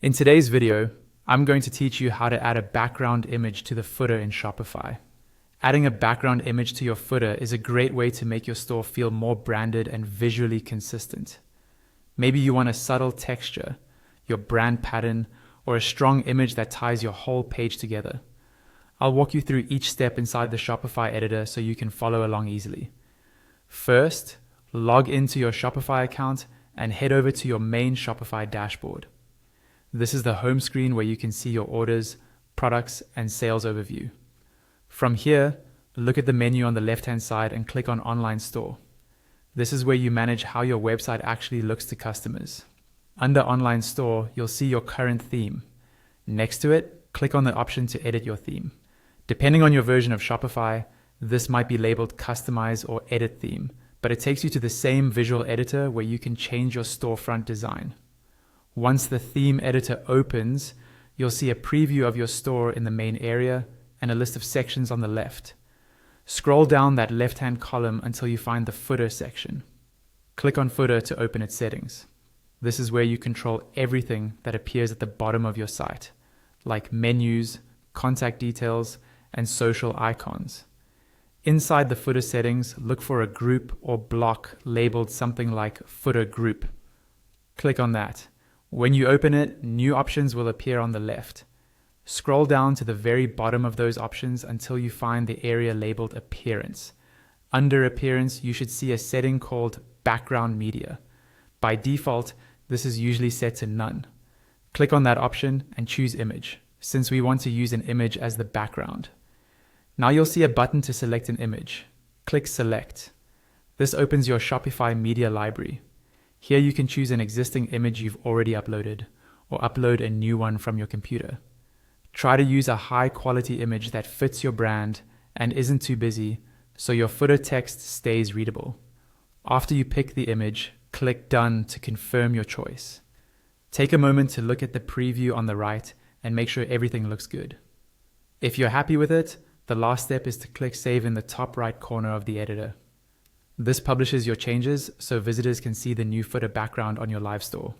In today's video, I'm going to teach you how to add a background image to the footer in Shopify. Adding a background image to your footer is a great way to make your store feel more branded and visually consistent. Maybe you want a subtle texture, your brand pattern, or a strong image that ties your whole page together. I'll walk you through each step inside the Shopify editor so you can follow along easily. First, log into your Shopify account and head over to your main Shopify dashboard. This is the home screen where you can see your orders, products, and sales overview. From here, look at the menu on the left-hand side and click on Online Store. This is where you manage how your website actually looks to customers. Under Online Store, you'll see your current theme. Next to it, click on the option to edit your theme. Depending on your version of Shopify, this might be labeled Customize or Edit Theme, but it takes you to the same visual editor where you can change your storefront design. Once the theme editor opens, you'll see a preview of your store in the main area and a list of sections on the left. Scroll down that left-hand column until you find the footer section. Click on footer to open its settings. This is where you control everything that appears at the bottom of your site, like menus, contact details, and social icons. Inside the footer settings, look for a group or block labeled something like Footer Group. Click on that. When you open it, new options will appear on the left. Scroll down to the very bottom of those options until you find the area labeled Appearance. Under Appearance, you should see a setting called Background Media. By default, this is usually set to none. Click on that option and choose Image, since we want to use an image as the background. Now you'll see a button to select an image. Click Select. This opens your Shopify media library. Here you can choose an existing image you've already uploaded, or upload a new one from your computer. Try to use a high-quality image that fits your brand and isn't too busy, so your footer text stays readable. After you pick the image, click Done to confirm your choice. Take a moment to look at the preview on the right and make sure everything looks good. If you're happy with it, the last step is to click Save in the top right corner of the editor. This publishes your changes so visitors can see the new footer background on your live store.